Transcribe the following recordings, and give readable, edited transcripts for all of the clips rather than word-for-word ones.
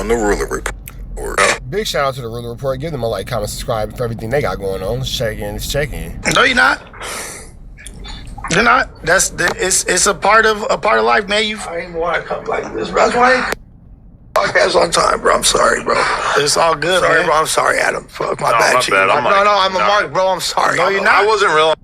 on the Ruler Report. Big shout out to the Ruler Report. Give them a like, comment, subscribe for everything they got going on. Let's check in. Let's check in. No, you're not. You're not. It's a part of life, man. I didn't want to come like this, bro. That's why I podcast on time, bro. I'm sorry, bro. It's all good, Sorry, man. bro. I'm sorry, Adam. Fuck, my bad. I'm a mark, bro. I'm sorry. No, you're not. I wasn't real.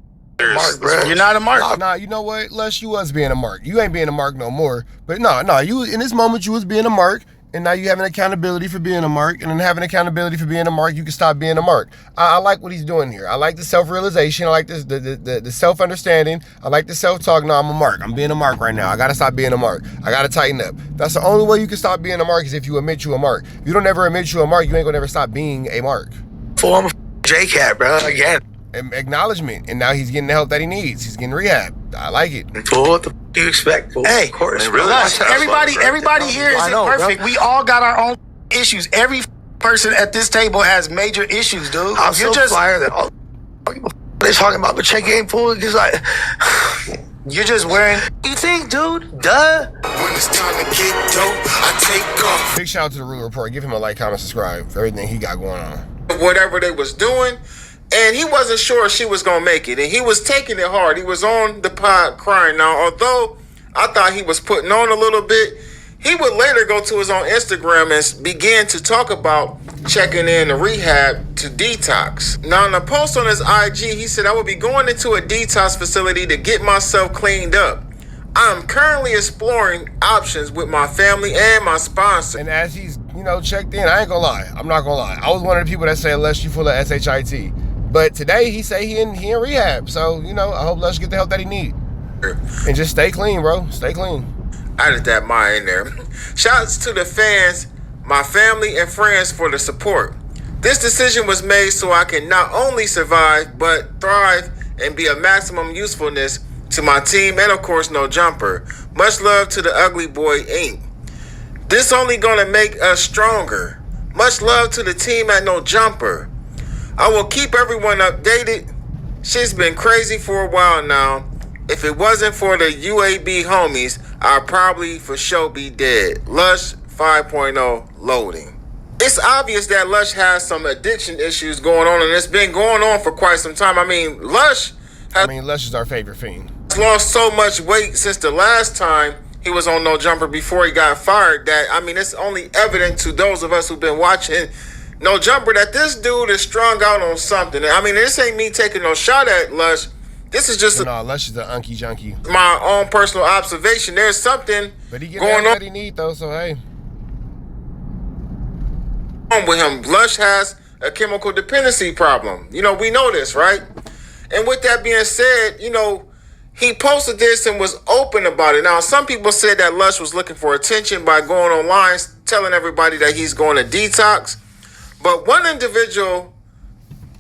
Mark, bro. You're not a mark. Nah, you know what? Lush, you was being a mark. You ain't being a mark no more. But no, you in this moment you was being a mark, and now you having accountability for being a mark, and then having accountability for being a mark, you can stop being a mark. I like what he's doing here. I like the self-realization. I like this the self-understanding. I like the self-talk. No, I'm a mark. I'm being a mark right now. I gotta stop being a mark. I gotta tighten up. That's the only way you can stop being a mark is if you admit you a mark. If you don't ever admit you a mark, you ain't gonna ever stop being a mark. I'm a J-Cat, bro. Again. Acknowledgement, and now he's getting the help that he needs. He's getting rehab. I like it. What the do you expect? Hey, of course, really? Lush, everybody here isn't perfect. We all got our own issues. Every person at this table has major issues, dude. I'm so flyer that all they're talking about, but check game fool because you're just wearing. You think, dude? Duh. When it's time to get dope, I take off. Big shout out to the Ruler Report. Give him a like, comment, subscribe for everything he got going on. Whatever they was doing, and he wasn't sure she was gonna make it, and he was taking it hard. He was on the pod crying. Now, although I thought he was putting on a little bit, he would later go to his own Instagram and begin to talk about checking in to rehab to detox. Now, in a post on his IG, he said, I will be going into a detox facility to get myself cleaned up. I am currently exploring options with my family and my sponsor. And as he's, checked in, I ain't gonna lie. I'm not gonna lie. I was one of the people that say, Lush, you full of SHIT. But today, he say he in rehab. So, I hope Lush get the help that he need. And just stay clean, bro. Stay clean. I added that "my" in there. Shouts to the fans, my family, and friends for the support. This decision was made so I can not only survive, but thrive and be of maximum usefulness to my team and, of course, No Jumper. Much love to the Ugly Boy Inc. This only gonna make us stronger. Much love to the team at No Jumper. I will keep everyone updated. Shit's been crazy for a while now. If it wasn't for the UAB homies, I'd probably for sure be dead. Lush 5.0 loading. It's obvious that Lush has some addiction issues going on, and it's been going on for quite some time. Lush is our favorite fiend. Lost so much weight since the last time he was on No Jumper before he got fired that, it's only evident to those of us who've been watching No Jumper that this dude is strung out on something. This ain't me taking no shot at Lush. This is just Lush is an unky junkie. My own personal observation. There's something but he get going on that he need though, so hey. With him. Lush has a chemical dependency problem. We know this, right? And with that being said, he posted this and was open about it. Now, some people said that Lush was looking for attention by going online, telling everybody that he's going to detox. But one individual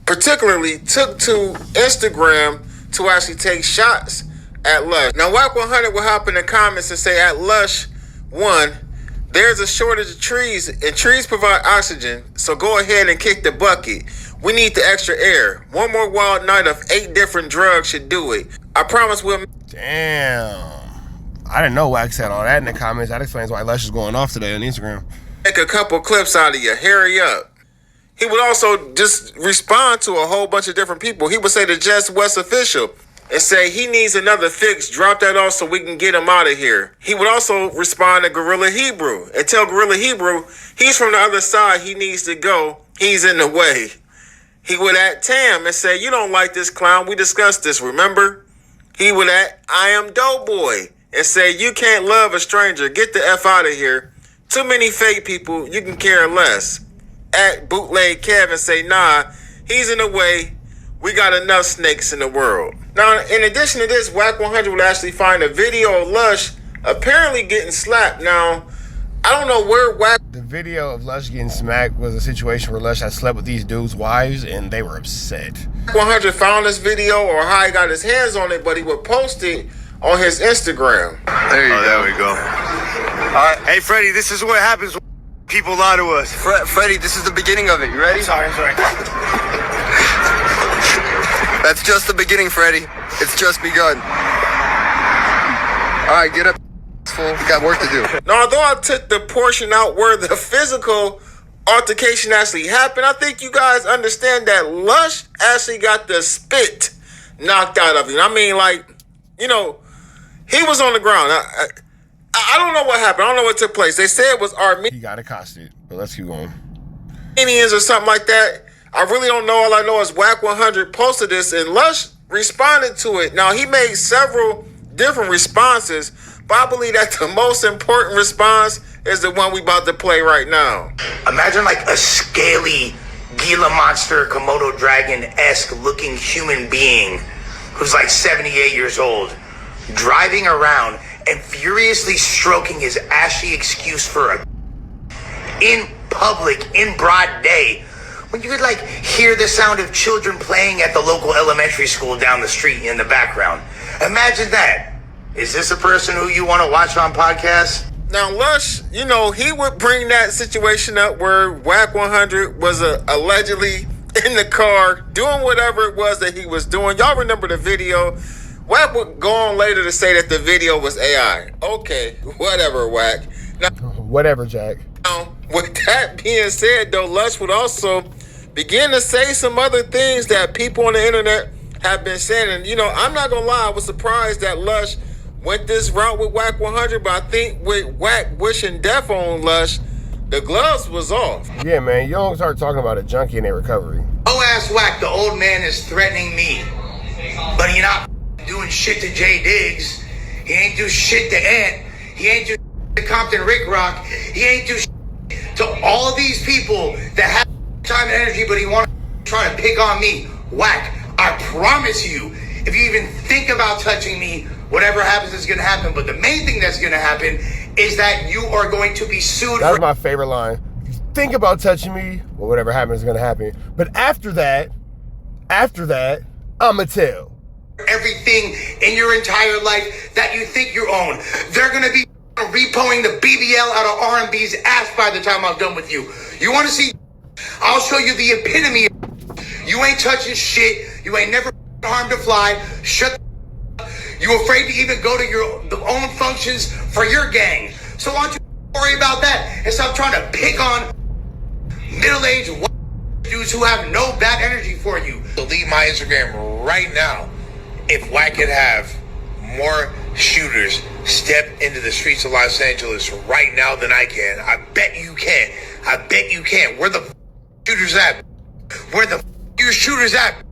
particularly took to Instagram to actually take shots at Lush. Now, WACK100 will hop in the comments and say, at Lush 1, there's a shortage of trees, and trees provide oxygen, so go ahead and kick the bucket. We need the extra air. One more wild night of 8 different drugs should do it. I promise we'll... Damn. I didn't know Wack said all that in the comments. That explains why Lush is going off today on Instagram. Make a couple clips out of you. Hurry up. He would also just respond to a whole bunch of different people. He would say to Jess West official and say he needs another fix. Drop that off so we can get him out of here. He would also respond to Gorilla Hebrew and tell Gorilla Hebrew he's from the other side. He needs to go. He's in the way. He would at Tam and say, you don't like this clown. We discussed this, remember? He would at I am Doughboy and say, you can't love a stranger. Get the F out of here. Too many fake people. You can care less. At Bootleg Kev and say, nah, he's in the way. We got enough snakes in the world. Now, in addition to this, WACK100 would actually find a video of Lush apparently getting slapped. Now, I don't know where Wack... The video of Lush getting smacked was a situation where Lush had slept with these dudes' wives, and they were upset. WACK100 found this video or how he got his hands on it, but he would post it on his Instagram. There you go. There we go. All right. Hey, Freddie, this is what happens when people lie to us. Freddie, this is the beginning of it. You ready? I'm sorry. That's just the beginning, Freddie. It's just begun. All right, get up. fool. We got work to do. Now, although I took the portion out where the physical altercation actually happened, I think you guys understand that Lush actually got the spit knocked out of him. I mean, like, you know, he was on the ground. I don't know what happened. I don't know what took place. They said it was Armenians. He got accosted, but let's keep going. Or something like that. I really don't know. All I know is WACK100 posted this and Lush responded to it. Now, he made several different responses, but I believe that the most important response is the one we about to play right now. Imagine like a scaly Gila monster, Komodo dragon-esque looking human being who's like 78 years old, driving around and furiously stroking his ashy excuse for a in public, in broad day, when you could like hear the sound of children playing at the local elementary school down the street in the background. Imagine that. Is this a person who you want to watch on podcasts? Now, Lush, you know, he would bring that situation up where WACK100 was allegedly in the car doing whatever it was that he was doing. Y'all remember the video? Wack would go on later to say that the video was AI. Okay, whatever, Wack. Now, Whatever, Jack. Now, with that being said, though, Lush would also begin to say some other things that people on the internet have been saying. And, you know, I'm not going to lie, I was surprised that Lush went this route with WACK100, but I think with Wack wishing death on Lush, the gloves was off. Yeah, man, you don't start talking about a junkie in their recovery. Oh, ass Wack, the old man is threatening me, but he not doing shit to Jay Diggs. He ain't do shit to Ant. He ain't do shit to Compton Rick Rock. He ain't do shit to all these people that have time and energy, but he want to try to pick on me. Wack, I promise you, if you even think about touching me, whatever happens is going to happen. But the main thing that's going to happen is that you are going to be sued. That's my favorite line. If you think about touching me, well, whatever happens is going to happen. But after that, I'ma tell. Everything in your entire life that you think you own. They're going to be repoing the BBL out of R&B's ass by the time I'm done with you. You want to see? I'll show you the epitome. You ain't touching shit. You ain't never harmed a fly. Shut the You afraid to even go to your own functions for your gang. So why don't you worry about that and stop trying to pick on middle-aged dudes who have no bad energy for you. Delete my Instagram right now. If Wack could have more shooters step into the streets of Los Angeles right now than I can, I bet you can. I bet you can. Where the shooters at? Where the your shooters at?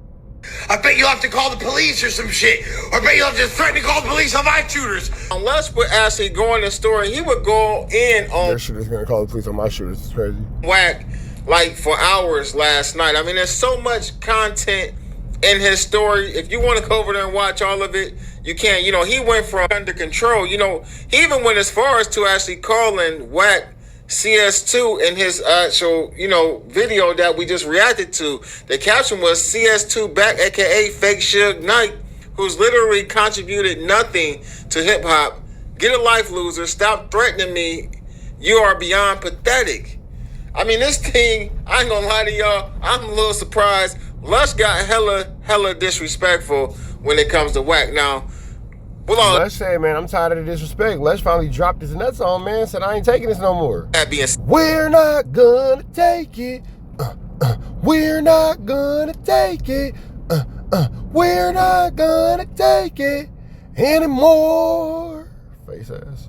I bet you'll have to call the police or some shit. Or I bet you'll have to threaten to call the police on my shooters. Lush would actually go in the store and he would go in on Their shooter's gonna call the police on my shooters. It's crazy. Wack like for hours last night. I mean, there's so much content in his story. If you want to go over there and watch all of it, you can. You know, he went from under control. You know, he even went as far as to actually calling Wack CS2 in his actual, you know, video that we just reacted to. The caption was CS2 back, aka Fake Suge Knight, who's literally contributed nothing to hip hop. Get a life, loser. Stop threatening me. You are beyond pathetic. I mean, this thing, I ain't gonna lie to y'all, I'm a little surprised. Lush got hella disrespectful when it comes to Wack. Now, Lush said, man, I'm tired of the disrespect. Lush finally dropped his nuts on, man. Said, I ain't taking this no more. We're not gonna take it. We're not gonna take it. We're not gonna take it anymore. Face ass.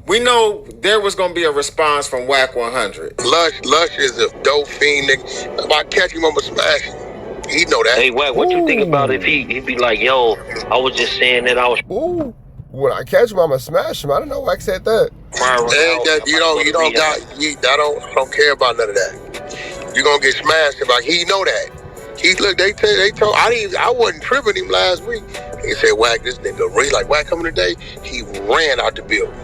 We know there was gonna be a response from WACK100. Lush is a dope fiend, nigga. If I catch him, I'ma smash him. He know that. Hey, Wack, what you think about if he'd be like, yo, I was just saying that I was... Ooh. When I catch him, I'ma smash him. I don't know Wack said that. I don't care about none of that. You gonna get smashed if he know that. I wasn't tripping him last week. He said, Wack, this nigga, really like Wack coming today, he ran out the building.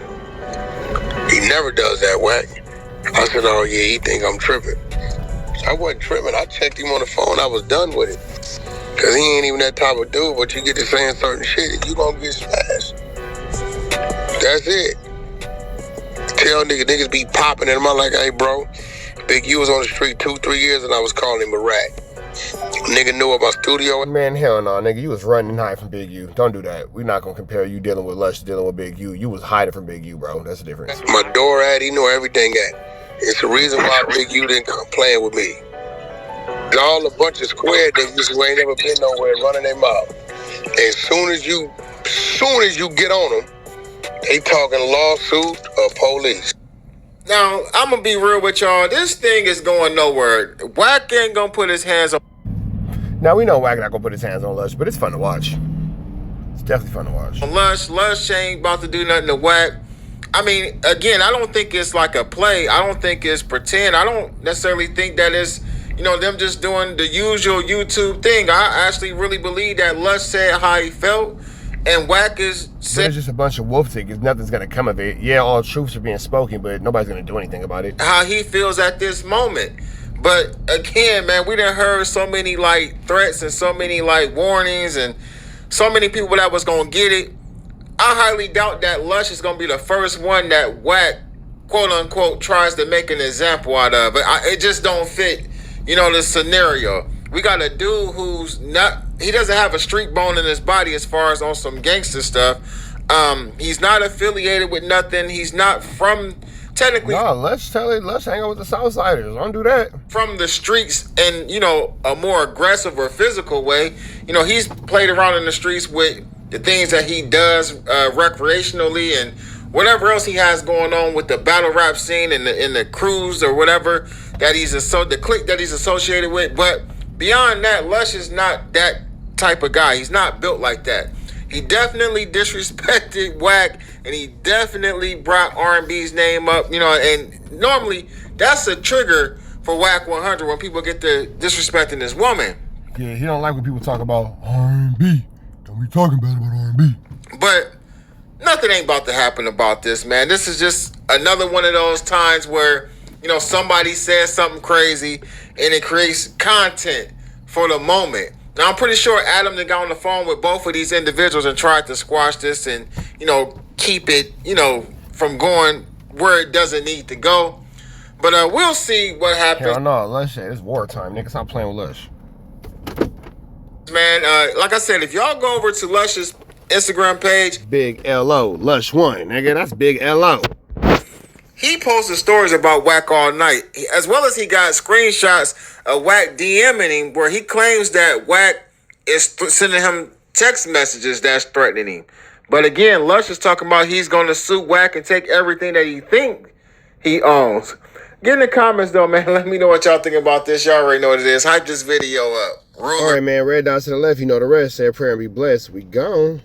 He never does that, Wack. I said, oh yeah, he think I'm tripping. I wasn't tripping. I checked him on the phone. I was done with it. Cause he ain't even that type of dude, but you get to saying certain shit, you gonna get smashed. That's it. Tell niggas be popping at him. I'm like, hey bro, Big U was on the street 2-3 years and I was calling him a rat. Nigga knew about studio. Man, hell no, nigga. You was running and hiding from Big U. Don't do that. We're not gonna compare you dealing with Lush to dealing with Big U. You was hiding from Big U, bro. That's the difference. My door at, he knew everything at. It's the reason why Big U didn't come playing with me. All a bunch of square niggas who ain't never been nowhere running their mouth. As soon as you get on them, they talking lawsuit or police. Now, I'm gonna be real with y'all. This thing is going nowhere. Wack ain't gonna put his hands on. Now, we know Wack not gonna put his hands on Lush, but it's fun to watch. It's definitely fun to watch. Lush ain't about to do nothing to Wack. I mean, again, I don't think it's like a play. I don't think it's pretend. I don't necessarily think that it's, them just doing the usual YouTube thing. I actually really believe that Lush said how he felt, and Wack is saying it's just a bunch of wolf tickets. Nothing's gonna come of it. Yeah, all truths are being spoken, but nobody's gonna do anything about it. how he feels at this moment. But again, man, we done heard so many like threats and so many like warnings and so many people that was gonna get it. I highly doubt that Lush is gonna be the first one that Wack, quote unquote, tries to make an example out of. It just don't fit, the scenario. We got a dude who's not, he doesn't have a street bone in his body as far as on some gangster stuff. He's not affiliated with nothing. He's not from, technically. No, let's hang out with the Southsiders. Don't do that. From the streets and, a more aggressive or physical way. He's played around in the streets with the things that he does recreationally and whatever else he has going on with the battle rap scene and the crews or whatever that the clique that he's associated with. But beyond that, Lush is not that type of guy. He's not built like that. He definitely disrespected Wack, and he definitely brought R&B's name up, and normally that's a trigger for WACK100 when people get to disrespecting his woman. Yeah, he don't like when people talk about R&B. Don't be talking bad about R&B. But nothing ain't about to happen about this, man. This is just another one of those times where, somebody says something crazy and it creates content for the moment. Now, I'm pretty sure Adam got on the phone with both of these individuals and tried to squash this and, keep it, from going where it doesn't need to go. But we'll see what happens. Hell no, Lush, it's wartime. Nigga, stop playing with Lush. Man, like I said, if y'all go over to Lush's Instagram page, Big L.O. Lush1, nigga, that's Big L.O. He posted stories about Wack all night, as well as he got screenshots of Wack DMing him where he claims that Wack is sending him text messages that's threatening him. But again, Lush is talking about he's going to sue Wack and take everything that he thinks he owns. Get in the comments, though, man. Let me know what y'all think about this. Y'all already know what it is. Hype this video up. All right, man. Red dots to the left. You know the rest. Say a prayer and be blessed. We gone.